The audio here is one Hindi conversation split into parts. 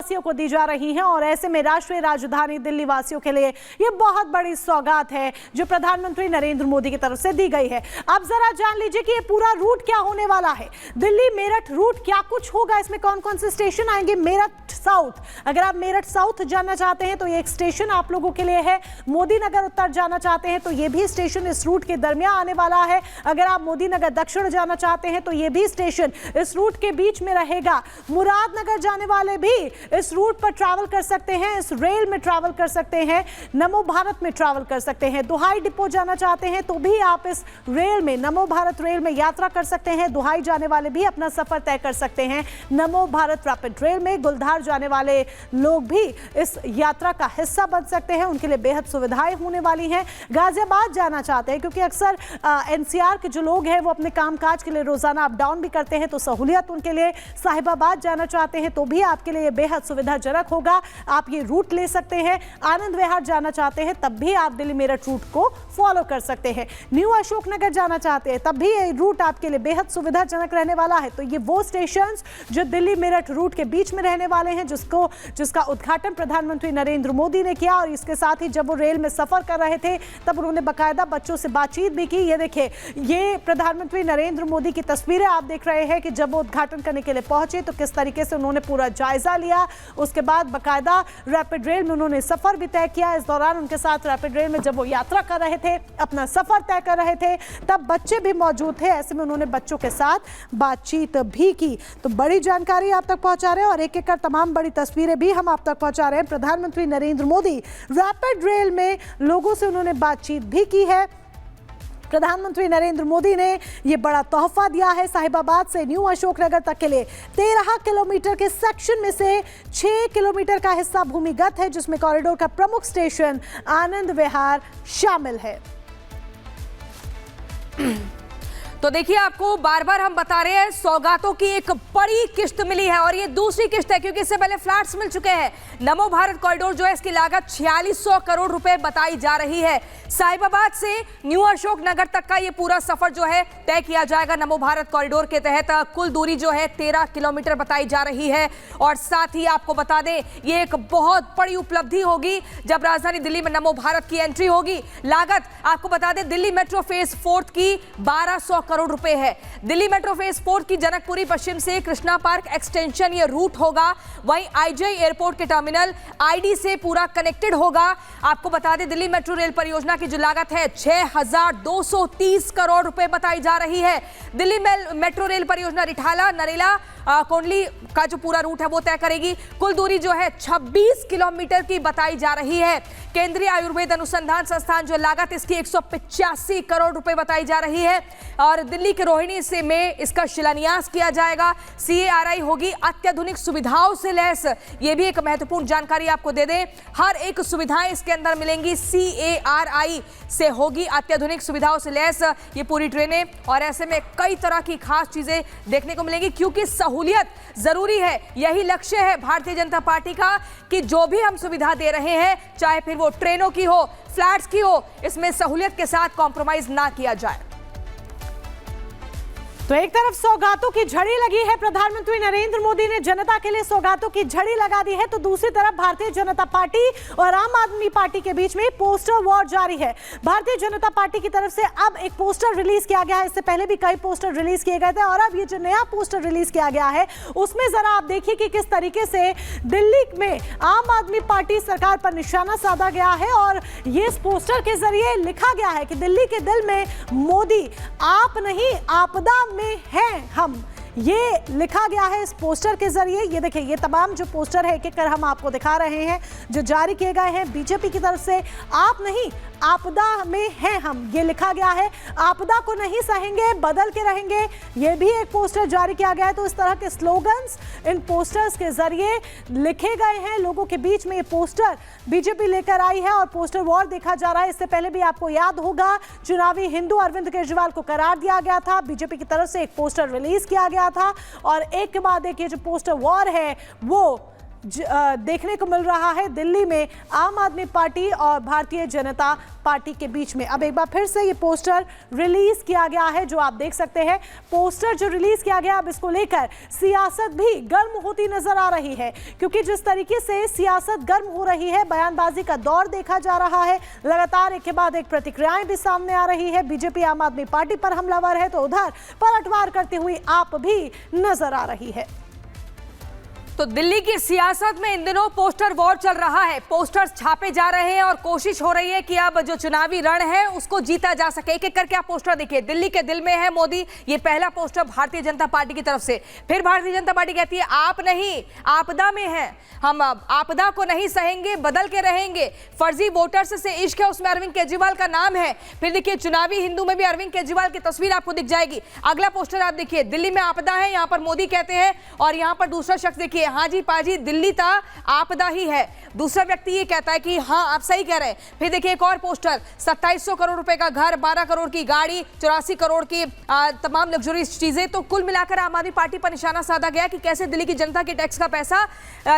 वासियों को दी जा रही हैं और ऐसे में राष्ट्रीय राजधानी दिल्ली वासियों के लिए ये बहुत बड़ी सौगात है जो प्रधानमंत्री नरेंद्र मोदी की तरफ से दी गई है। अब जरा जान लीजिए कि ये पूरा रूट क्या होने वाला है। दिल्ली मेरठ रूट क्या कुछ होगा, इसमें कौन कौन से स्टेशन आएंगे। मेरठ साउथ, अगर आप मेरठ साउथ जाना चाहते हैं तो ये एक स्टेशन आप लोगों के लिए है। मोदी नगर उत्तर जाना चाहते हैं तो ये भी स्टेशन इस रूट के दरमियान आने वाला है। अगर आप मोदी नगर दक्षिण जाना चाहते हैं तो ये भी स्टेशन इस रूट के बीच में रहेगा। मुरादनगर जाने वाले भी इस रूट पर ट्रैवल कर सकते हैं, इस रेल में ट्रैवल कर सकते हैं, नमो भारत में ट्रैवल कर सकते हैं। दुहाई डिपो जाना चाहते हैं तो भी आप इस रेल में, नमो भारत रेल में यात्रा कर सकते हैं। दुहाई जाने वाले भी अपना सफर तय कर सकते हैं नमो भारत रैपिड रेल में। गुलधार जाने वाले लोग भी इस यात्रा का हिस्सा बन सकते हैं, उनके लिए बेहद सुविधाएं होने वाली हैं। गाजियाबाद जाना चाहते हैं क्योंकि अक्सर एनसीआर के जो लोग हैं वो अपने कामकाज के लिए रोजाना अप डाउन भी करते हैं, तो सहूलियत उनके लिए। साहिबाबाद जाना चाहते हैं तो भी आपके लिए बेहद सुविधाजनक होगा, आप ये रूट ले सकते हैं। आनंद विहार जाना चाहते हैं तब भी आप दिल्ली मेरठ रूट को फॉलो कर सकते हैं। न्यू अशोकनगर जाना चाहते हैं तब भी ये रूट आपके लिए बेहद सुविधाजनक रहने वाला है। तो ये वो स्टेशन जो दिल्ली मेरठ रूट के बीच में रहने वाले हैं, जिसका उद्घाटन प्रधानमंत्री नरेंद्र मोदी ने किया। और इसके साथ ही जब वो रेल में सफर कर रहे थे तब उन्होंने बाकायदा बच्चों से बातचीत भी की। ये देखिए, ये प्रधानमंत्री नरेंद्र मोदी की तस्वीरें आप देख रहे हैं कि जब वो उद्घाटन करने के लिए पहुंचे तो किस तरीके से उन्होंने पूरा जायजा लिया। उसके बाद बाकायदा रैपिड रेल में उन्होंने सफर भी तय किया। इस दौरान उनके साथ रैपिड रेल में जब वो यात्रा कर रहे थे, अपना सफर तय कर रहे थे, तब बच्चे भी मौजूद थे। ऐसे में उन्होंने बच्चों के साथ बातचीत भी की। तो बड़ी जानकारी आप तक पहुंचा रहे हैं और एक एक कर तमाम बड़ी तस्वीरें भी हम आप तक पहुंचा रहे हैं। प्रधानमंत्री नरेंद्र मोदी रैपिड रेल में लोगों से उन्होंने बातचीत भी की है। प्रधानमंत्री नरेंद्र मोदी ने यह बड़ा तोहफा दिया है। साहिबाबाद से न्यू अशोकनगर तक के लिए 13 किलोमीटर के सेक्शन में से 6 किलोमीटर का हिस्सा भूमिगत है, जिसमें कॉरिडोर का प्रमुख स्टेशन आनंद विहार शामिल है। तो देखिए, आपको बार बार हम बता रहे हैं सौगातों की एक बड़ी किश्त मिली है और ये दूसरी किश्त है क्योंकि इससे पहले फ्लैट्स मिल चुके हैं। नमो भारत कॉरिडोर जो है इसकी लागत 4600 करोड़ रुपए बताई जा रही है। साहिबाबाद से न्यू अशोकनगर तक का ये पूरा सफर जो है तय किया जाएगा नमो भारत कॉरिडोर के तहत। कुल दूरी जो है 13 किलोमीटर बताई जा रही है। और साथ ही आपको बता दें, ये एक बहुत बड़ी उपलब्धि होगी जब राजधानी दिल्ली में नमो भारत की एंट्री होगी। लागत आपको बता दें, दिल्ली मेट्रो फेज 4 की 1200 करोड़ रुपए है। दिल्ली मेट्रो फेज 4 की जनकपुरी पश्चिम से कृष्णा पार्क एक्सटेंशन ये रूट होगा। वहीं आईजीआई एयरपोर्ट के टर्मिनल आईडी से पूरा कनेक्टेड होगा। आपको बता दें, दिल्ली मेट्रो रेल परियोजना की जो लागत है 6230 करोड़ रुपए बताई जा रही है। दिल्ली मेट्रो रेल परियोजना रिठाला, नरेला, कोंडली का जो पूरा रूट है वो तय करेगी। कुल दूरी जो है 26 किलोमीटर की बताई जा रही है। केंद्रीय आयुर्वेद अनुसंधान संस्थान जो लागत इसकी 185 करोड़ रुपए बताई जा रही है। और दिल्ली के रोहिणी से में इसका शिलान्यास किया जाएगा। CARI होगी अत्याधुनिक सुविधाओं से लैस। ये भी एक महत्वपूर्ण जानकारी आपको दे दें, हर एक सुविधाएं इसके अंदर मिलेंगी। CARI से होगी अत्याधुनिक सुविधाओं से लैस ये पूरी ट्रेनें। और ऐसे में कई तरह की खास चीजें देखने को मिलेंगी क्योंकि सहूलियत जरूरी है। यही लक्ष्य है भारतीय जनता पार्टी का कि जो भी हम सुविधा दे रहे हैं, चाहे फिर वो ट्रेनों की हो, फ्लैट्स की हो, इसमें सहूलियत के साथ कॉम्प्रोमाइज ना किया जाए। तो एक तरफ सौगातों की झड़ी लगी है, प्रधानमंत्री नरेंद्र मोदी ने जनता के लिए सौगातों की झड़ी लगा दी है, तो दूसरी तरफ भारतीय जनता पार्टी और आम आदमी पार्टी के बीच में पोस्टर वॉर जारी है। भारतीय जनता पार्टी की तरफ से अब एक पोस्टर रिलीज किया गया है। इससे पहले भी कई पोस्टर रिलीज किए गए थे और अब ये जो नया पोस्टर रिलीज किया गया है उसमें जरा आप देखिए कि किस तरीके से दिल्ली में आम आदमी पार्टी सरकार पर निशाना साधा गया है। और ये इस पोस्टर के जरिए लिखा गया है कि दिल्ली के दिल में मोदी, आप नहीं आपदा में हैं हम। ये लिखा गया है इस पोस्टर के जरिए। ये देखिए, ये तमाम जो पोस्टर है एक एक कर हम आपको दिखा रहे हैं जो जारी किए गए हैं बीजेपी की तरफ से। आप नहीं आपदा में हैं हम, ये लिखा गया है। आपदा को नहीं सहेंगे, बदल के रहेंगे, ये भी एक पोस्टर जारी किया गया है। तो इस तरह के स्लोगन्स इन पोस्टर्स के जरिए लिखे गए हैं। लोगों के बीच में ये पोस्टर बीजेपी लेकर आई है और पोस्टर वॉर देखा जा रहा है। इससे पहले भी आपको याद होगा, चुनावी हिंदू अरविंद केजरीवाल को करार दिया गया था। बीजेपी की तरफ से एक पोस्टर रिलीज किया गया था और एक के बाद एक ये जो पोस्टर वॉर है वो देखने को मिल रहा है दिल्ली में आम आदमी पार्टी और भारतीय जनता पार्टी के बीच में। अब एक बार फिर से ये पोस्टर रिलीज किया गया है, जो आप देख सकते हैं। पोस्टर जो रिलीज किया गया, अब इसको लेकर सियासत भी गर्म होती नजर आ रही है, क्योंकि जिस तरीके से सियासत गर्म हो रही है, बयानबाजी का दौर देखा जा रहा है। लगातार एक के बाद एक प्रतिक्रियाएं भी सामने आ रही है। बीजेपी आम आदमी पार्टी पर हमलावर है तो उधर पलटवार करते हुए आप भी नजर आ रही है। तो दिल्ली की सियासत में इन दिनों पोस्टर वॉर चल रहा है। पोस्टर्स छापे जा रहे हैं और कोशिश हो रही है कि अब जो चुनावी रण है उसको जीता जा सके। एक एक करके आप पोस्टर देखिए। दिल्ली के दिल में है मोदी, ये पहला पोस्टर भारतीय जनता पार्टी की तरफ से। फिर भारतीय जनता पार्टी कहती है आप नहीं, आपदा में है, हम आपदा को नहीं सहेंगे, बदल के रहेंगे। फर्जी वोटर्स से इश्क है, उसमें अरविंद केजरीवाल का नाम है। फिर देखिए चुनावी हिंदू में भी अरविंद केजरीवाल की तस्वीर आपको दिख जाएगी। अगला पोस्टर आप देखिए, दिल्ली में आपदा है, यहाँ पर मोदी कहते हैं, और यहाँ पर दूसरा शख्स देखिए, हाँ जी पाजी दिल्ली ता आपदा ही है। दूसरा व्यक्ति ये कहता है कि हाँ आप सही कह रहे हैं। फिर देखिए एक और पोस्टर, 2700 करोड़ रुपए का घर, 12 करोड़ की गाड़ी, 84 करोड़ की तमाम लग्जरीज चीजें। तो कुल मिलाकर आम आदमी पार्टी पर निशाना साधा गया कि कैसे दिल्ली की जनता के टैक्स का पैसा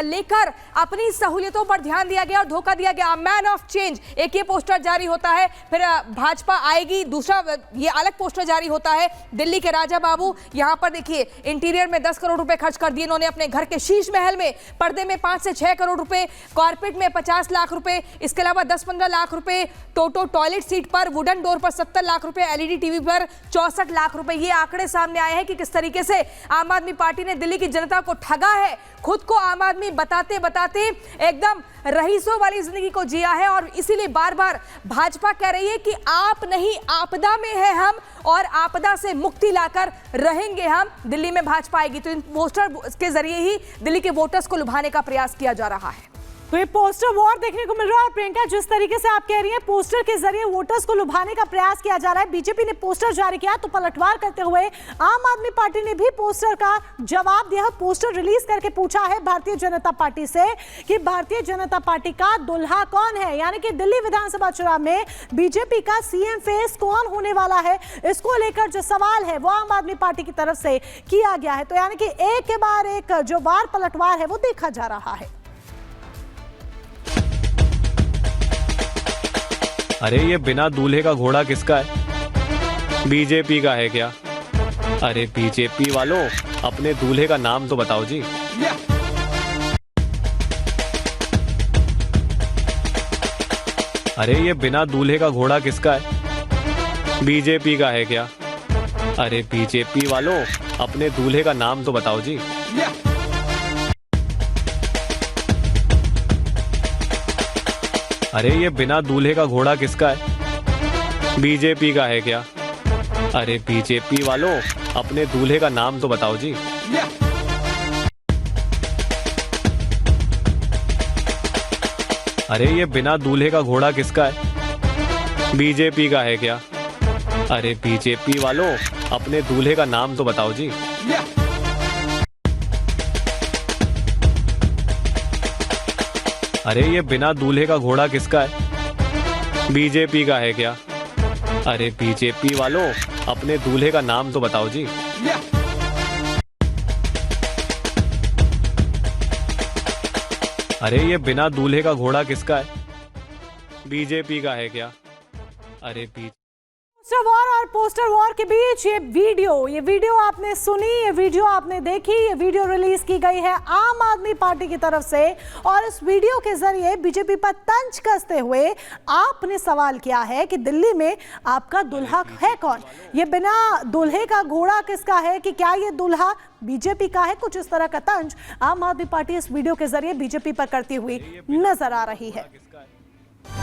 लेकर अपनी सहूलियतों पर ध्यान दिया गया और धोखा दिया गया। मैन ऑफ चेंज, एक ये पोस्टर जारी होता है। फिर भाजपा आएगी, दूसरा ये अलग पोस्टर जारी होता है। दिल्ली के राजा बाबू, यहाँ पर देखिए इंटीरियर में 10 करोड़ रुपए खर्च कर दिए इन्होंने अपने घर के शीश महल में। पर्दे में 5 से 6 करोड़ रुपए, कारपेट में 50 लाख रुपए, इसके अलावा 10-15 लाख रुपए, टोटो टॉयलेट सीट पर, वुडन डोर पर 70 लाख रुपए, एलईडी टीवी पर 64 लाख रुपए। ये आंकड़े सामने आए हैं कि किस तरीके से आम आदमी पार्टी ने दिल्ली की जनता को ठगा है। खुद को आम आदमी बताते बताते एकदम रईसों वाली जिंदगी को जिया है, और इसीलिए बार बार भाजपा कह रही है कि आप नहीं, आपदा में है हम, और आपदा से मुक्ति लाकर रहेंगे हम। दिल्ली में भाजपा आएगी। तो इन पोस्टर के जरिए ही दिल्ली के वोटर्स को लुभाने का प्रयास किया जा रहा है। तो ये पोस्टर वॉर देखने को मिल रहा है। और प्रियंका, जिस तरीके से आप कह रही हैं पोस्टर के जरिए वोटर्स को लुभाने का प्रयास किया जा रहा है, बीजेपी ने पोस्टर जारी किया तो पलटवार करते हुए आम आदमी पार्टी ने भी पोस्टर का जवाब दिया। पोस्टर रिलीज करके पूछा है भारतीय जनता पार्टी से कि भारतीय जनता पार्टी का दुल्हा कौन है, यानी कि दिल्ली विधानसभा चुनाव में बीजेपी का सीएम फेस कौन होने वाला है। इसको लेकर जो सवाल है वो आम आदमी पार्टी की तरफ से किया गया है। तो यानी कि एक के बाद एक जो वार पलटवार है वो देखा जा रहा है। अरे ये बिना दूल्हे का घोड़ा किसका है? बीजेपी का है क्या? अरे बीजेपी वालों, अपने दूल्हे का नाम तो बताओ जी। अरे ये बिना दूल्हे का घोड़ा किसका है? बीजेपी का है क्या? अरे बीजेपी वालों, अपने दूल्हे का नाम तो बताओ जी। अरे ये बिना दूल्हे का घोड़ा किसका है? बीजेपी का है क्या? अरे बीजेपी वालों, अपने दूल्हे का नाम तो बताओ जी। अरे ये बिना दूल्हे का घोड़ा किसका है? बीजेपी का है क्या? अरे बीजेपी वालों, अपने दूल्हे का नाम तो बताओ जी। अरे ये बिना दूल्हे का घोड़ा किसका है? बीजेपी का है क्या? अरे बीजेपी वालों, अपने दूल्हे का नाम तो बताओ जी। अरे ये बिना दूल्हे का घोड़ा किसका है? बीजेपी का है क्या? अरे पोस्टर वॉर और पोस्टर वॉर के बीच ये वीडियो आपने सुनी, ये वीडियो आपने देखी, ये वीडियो रिलीज की गई है आम आदमी पार्टी की तरफ से। और इस वीडियो के जरिए बीजेपी पर तंज कसते हुए आपने सवाल किया है कि दिल्ली में आपका दुल्हा है कौन? ये बिना दूल्हे का घोड़ा किसका है, कि क्या ये दुल्हा बीजेपी का है? कुछ इस तरह का तंज आम आदमी पार्टी इस वीडियो के जरिए बीजेपी पर करती हुई नजर आ रही है।